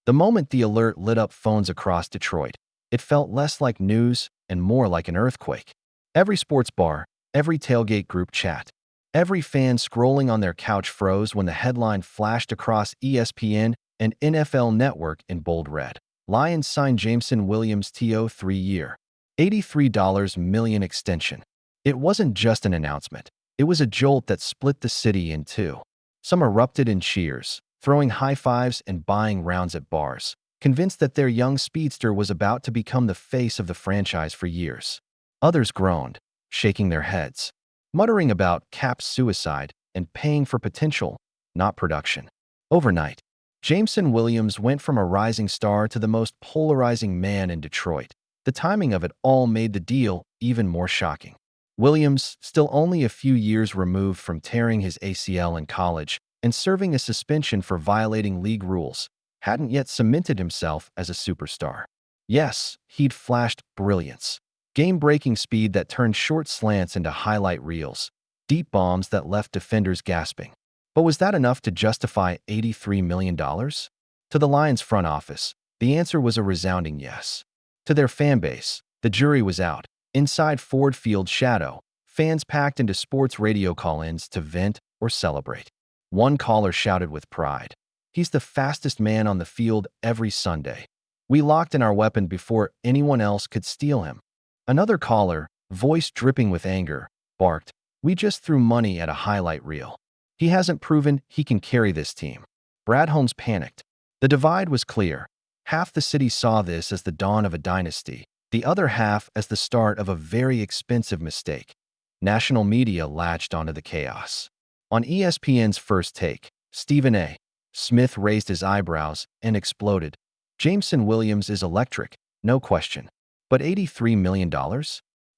The moment the alert lit up phones across Detroit, it felt less like news and more like an earthquake. Every sports bar, every tailgate group chat, every fan scrolling on their couch froze when the headline flashed across ESPN and NFL Network in bold red. Lions signed Jameson Williams to 3-year, $83 million extension. It wasn't just an announcement. It was a jolt that split the city in two. Some erupted in cheers, throwing high fives and buying rounds at bars, convinced that their young speedster was about to become the face of the franchise for years. Others groaned, shaking their heads, muttering about cap suicide and paying for potential, not production. Overnight, Jameson Williams went from a rising star to the most polarizing man in Detroit. The timing of it all made the deal even more shocking. Williams, still only a few years removed from tearing his ACL in college and serving a suspension for violating league rules, hadn't yet cemented himself as a superstar. Yes, he'd flashed brilliance, game-breaking speed that turned short slants into highlight reels, deep bombs that left defenders gasping. But was that enough to justify $83 million? To the Lions front office, the answer was a resounding yes. To their fan base, the jury was out. Inside Ford Field's shadow, fans packed into sports radio call-ins to vent or celebrate. One caller shouted with pride, "He's the fastest man on the field every Sunday. We locked in our weapon before anyone else could steal him." Another caller, voice dripping with anger, barked, "We just threw money at a highlight reel. He hasn't proven he can carry this team." Brad Holmes panicked. The divide was clear. Half the city saw this as the dawn of a dynasty, the other half as the start of a very expensive mistake. National media latched onto the chaos. On ESPN's First Take, Stephen A. Smith raised his eyebrows and exploded. "Jameson Williams is electric, no question. But $83 million?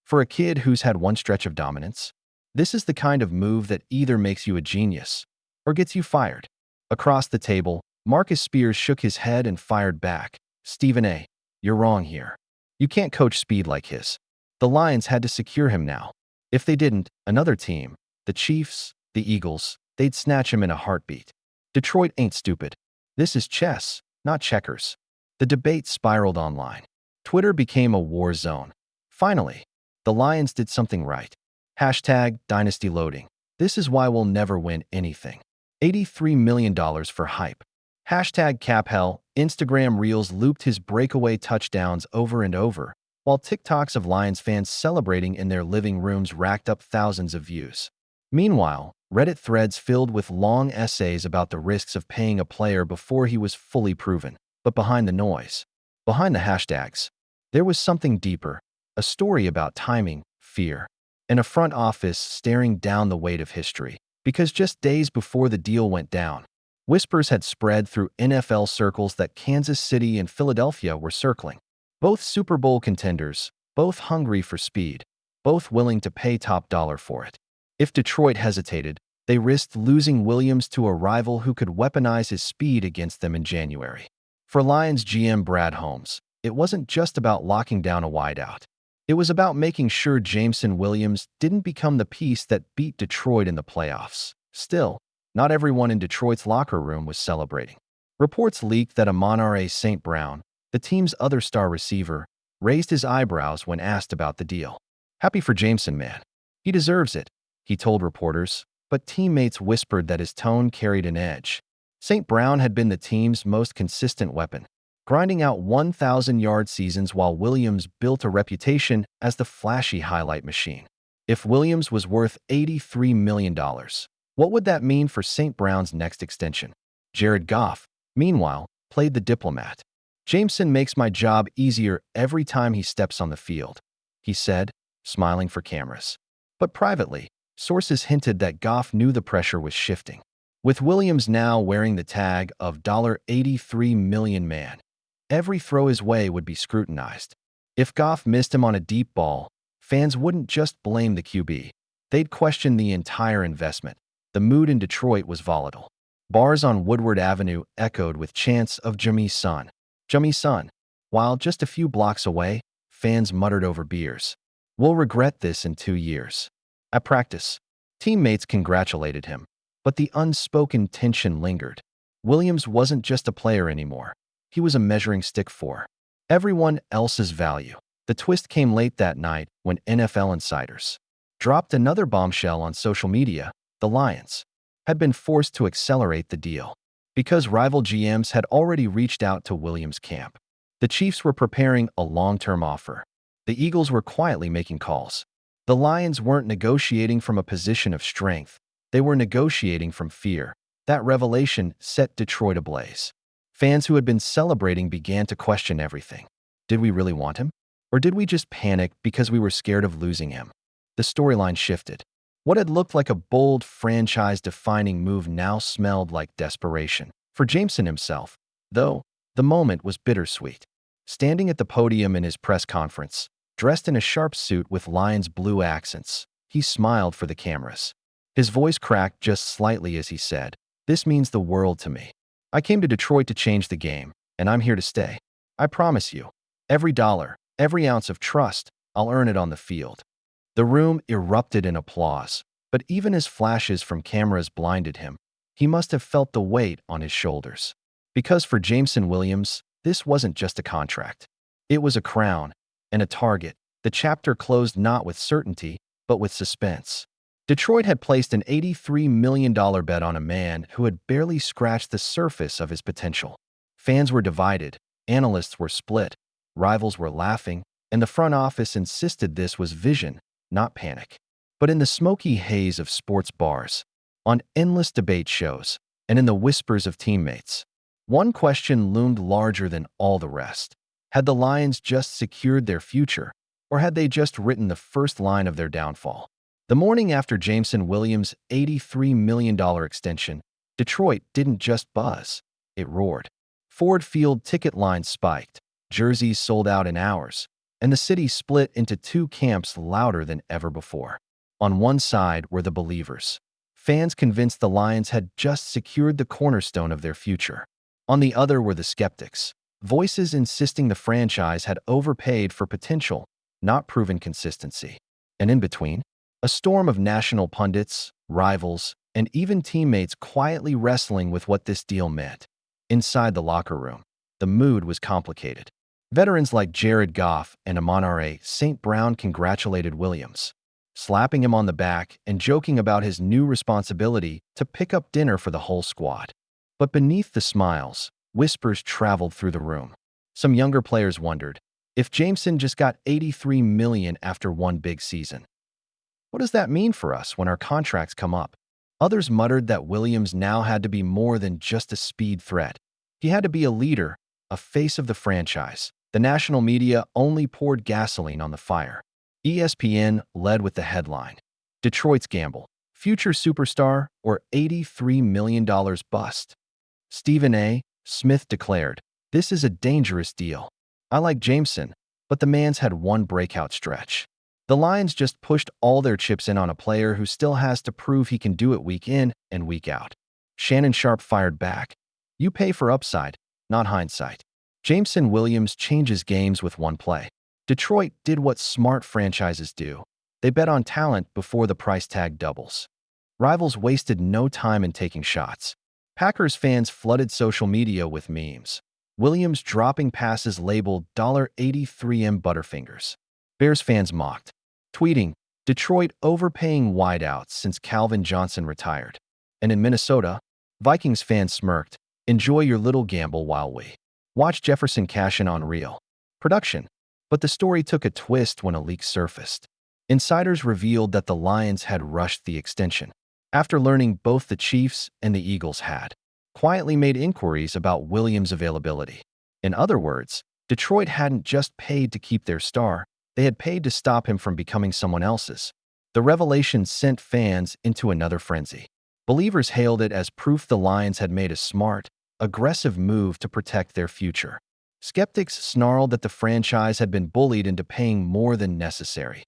For a kid who's had one stretch of dominance? This is the kind of move that either makes you a genius or gets you fired." Across the table, Marcus Spears shook his head and fired back. "Stephen A., you're wrong here. You can't coach speed like his." The Lions had to secure him now. If they didn't, another team, the Chiefs, the Eagles, they'd snatch him in a heartbeat. Detroit ain't stupid. This is chess, not checkers. The debate spiraled online. Twitter became a war zone. Finally, the Lions did something right. #Dynasty loading. This is why we'll never win anything. $83 million for hype. #CapHell. Instagram Reels looped his breakaway touchdowns over and over, while TikToks of Lions fans celebrating in their living rooms racked up thousands of views. Meanwhile, Reddit threads filled with long essays about the risks of paying a player before he was fully proven. But behind the noise, behind the hashtags, there was something deeper, a story about timing, fear, and a front office staring down the weight of history. Because just days before the deal went down, whispers had spread through NFL circles that Kansas City and Philadelphia were circling. Both Super Bowl contenders, both hungry for speed, both willing to pay top dollar for it. If Detroit hesitated, they risked losing Williams to a rival who could weaponize his speed against them in January. For Lions GM Brad Holmes, it wasn't just about locking down a wideout. It was about making sure Jameson Williams didn't become the piece that beat Detroit in the playoffs. Still, not everyone in Detroit's locker room was celebrating. Reports leaked that Amon-Ra St. the team's other star receiver, raised his eyebrows when asked about the deal. "Happy for Jameson, man. He deserves it," he told reporters, but teammates whispered that his tone carried an edge. St. Brown had been the team's most consistent weapon, grinding out 1,000-yard seasons while Williams built a reputation as the flashy highlight machine. If Williams was worth $83 million, what would that mean for St. Brown's next extension? Jared Goff, meanwhile, played the diplomat. "Jameson makes my job easier every time he steps on the field," he said, smiling for cameras. But privately, sources hinted that Goff knew the pressure was shifting. With Williams now wearing the tag of $83 million man, every throw his way would be scrutinized. If Goff missed him on a deep ball, fans wouldn't just blame the QB. They'd question the entire investment. The mood in Detroit was volatile. Bars on Woodward Avenue echoed with chants of Jameson, Jameson. While just a few blocks away, fans muttered over beers, "We'll regret this in 2 years." At practice, teammates congratulated him, but the unspoken tension lingered. Williams wasn't just a player anymore. he was a measuring stick for everyone else's value. The twist came late that night when NFL insiders dropped another bombshell on social media. The Lions had been forced to accelerate the deal because rival GMs had already reached out to Williams' camp. The Chiefs were preparing a long-term offer. The Eagles were quietly making calls. The Lions weren't negotiating from a position of strength. They were negotiating from fear. That revelation set Detroit ablaze. Fans who had been celebrating began to question everything. Did we really want him? Or did we just panic because we were scared of losing him? The storyline shifted. What had looked like a bold, franchise-defining move now smelled like desperation. For Jameson himself, though, the moment was bittersweet. Standing at the podium in his press conference, dressed in a sharp suit with Lions blue accents, he smiled for the cameras. His voice cracked just slightly as he said, "This means the world to me. I came to Detroit to change the game, and I'm here to stay. I promise you, every dollar, every ounce of trust, I'll earn it on the field." The room erupted in applause, but even as flashes from cameras blinded him, he must have felt the weight on his shoulders. Because for Jameson Williams, this wasn't just a contract. It was a crown and a target. The chapter closed not with certainty, but with suspense. Detroit had placed an $83 million bet on a man who had barely scratched the surface of his potential. Fans were divided, analysts were split, rivals were laughing, and the front office insisted this was vision, not panic. But in the smoky haze of sports bars, on endless debate shows, and in the whispers of teammates, one question loomed larger than all the rest. Had the Lions just secured their future, or had they just written the first line of their downfall? The morning after Jameson Williams' $83 million extension, Detroit didn't just buzz, it roared. Ford Field ticket lines spiked, jerseys sold out in hours, and the city split into two camps louder than ever before. On one side were the believers, fans convinced the Lions had just secured the cornerstone of their future. On the other were the skeptics, voices insisting the franchise had overpaid for potential, not proven consistency. And in between, a storm of national pundits, rivals, and even teammates quietly wrestling with what this deal meant. Inside the locker room, the mood was complicated. Veterans like Jared Goff and Amon-Ra St. congratulated Williams, slapping him on the back and joking about his new responsibility to pick up dinner for the whole squad. But beneath the smiles, whispers traveled through the room. Some younger players wondered, if Jameson just got $83 million after one big season, what does that mean for us when our contracts come up? Others muttered that Williams now had to be more than just a speed threat. He had to be a leader, a face of the franchise. The national media only poured gasoline on the fire. ESPN led with the headline, "Detroit's Gamble, Future Superstar or $83 million Bust." Stephen A. Smith declared, "This is a dangerous deal. I like Jameson, but the man's had one breakout stretch. The Lions just pushed all their chips in on a player who still has to prove he can do it week in and week out." Shannon Sharpe fired back, "You pay for upside, not hindsight." Jameson Williams changes games with one play. Detroit did what smart franchises do. They bet on talent before the price tag doubles. Rivals wasted no time in taking shots. Packers fans flooded social media with memes. Williams dropping passes labeled $83M Butterfingers. Bears fans mocked, tweeting, "Detroit overpaying wideouts since Calvin Johnson retired." And in Minnesota, Vikings fans smirked, "Enjoy your little gamble while we watch Jefferson cash in on real production." But the story took a twist when a leak surfaced. Insiders revealed that the Lions had rushed the extension, after learning both the Chiefs and the Eagles had quietly made inquiries about Williams' availability. In other words, Detroit hadn't just paid to keep their star, they had paid to stop him from becoming someone else's. The revelation sent fans into another frenzy. Believers hailed it as proof the Lions had made a smart, aggressive move to protect their future. Skeptics snarled that the franchise had been bullied into paying more than necessary.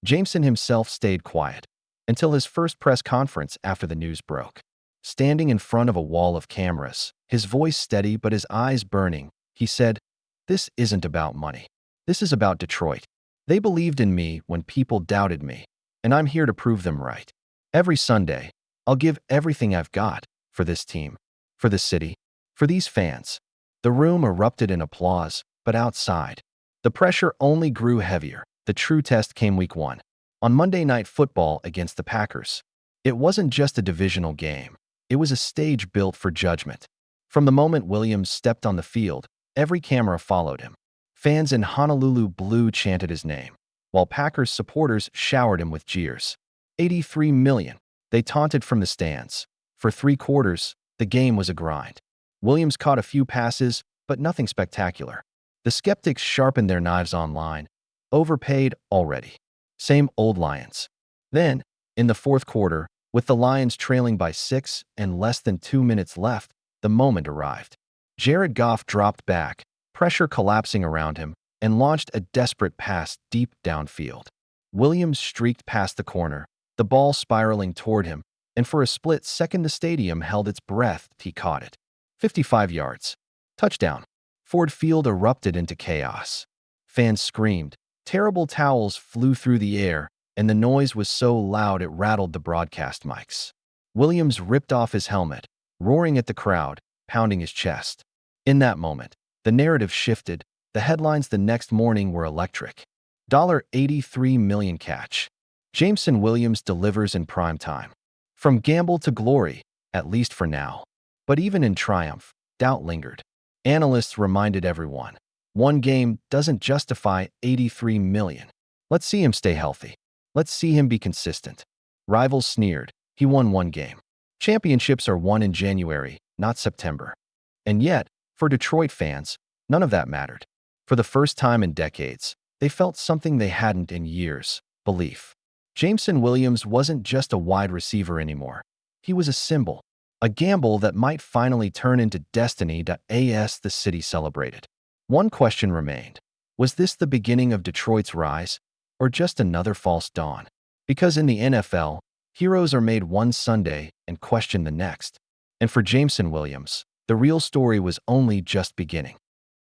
Jameson himself stayed quiet until his first press conference after the news broke. Standing in front of a wall of cameras, his voice steady but his eyes burning, he said, "This isn't about money. This is about Detroit. They believed in me when people doubted me, and I'm here to prove them right. Every Sunday, I'll give everything I've got for this team, for the city, for these fans." The room erupted in applause, but outside, the pressure only grew heavier. The true test came week 1. On Monday Night Football against the Packers. It wasn't just a divisional game. It was a stage built for judgment. From the moment Williams stepped on the field, every camera followed him. Fans in Honolulu Blue chanted his name, while Packers supporters showered him with jeers. 83 million. They taunted from the stands. For 3 quarters, the game was a grind. Williams caught a few passes, but nothing spectacular. The skeptics sharpened their knives online. Overpaid already. Same old Lions. Then, in the fourth quarter, with the Lions trailing by 6 and less than 2 minutes left, the moment arrived. Jared Goff dropped back, pressure collapsing around him, and launched a desperate pass deep downfield. Williams streaked past the corner, the ball spiraling toward him, and for a split second the stadium held its breath. He caught it. 55 yards. Touchdown. Ford Field erupted into chaos. Fans screamed. Terrible towels flew through the air, and the noise was so loud it rattled the broadcast mics. Williams ripped off his helmet, roaring at the crowd, pounding his chest. In that moment, the narrative shifted. The headlines the next morning were electric. $83 million catch. Jameson Williams delivers in prime time. From gamble to glory, at least for now. But even in triumph, doubt lingered. Analysts reminded everyone, one game doesn't justify $83 million. Let's see him stay healthy. Let's see him be consistent. Rivals sneered. He won 1 game. Championships are won in January, not September. And yet, for Detroit fans, none of that mattered. For the first time in decades, they felt something they hadn't in years: belief. Jameson Williams wasn't just a wide receiver anymore. He was a symbol, a gamble that might finally turn into destiny. As the city celebrated. One question remained. Was this the beginning of Detroit's rise, or just another false dawn? Because in the NFL, heroes are made one Sunday and questioned the next. And for Jameson Williams, the real story was only just beginning.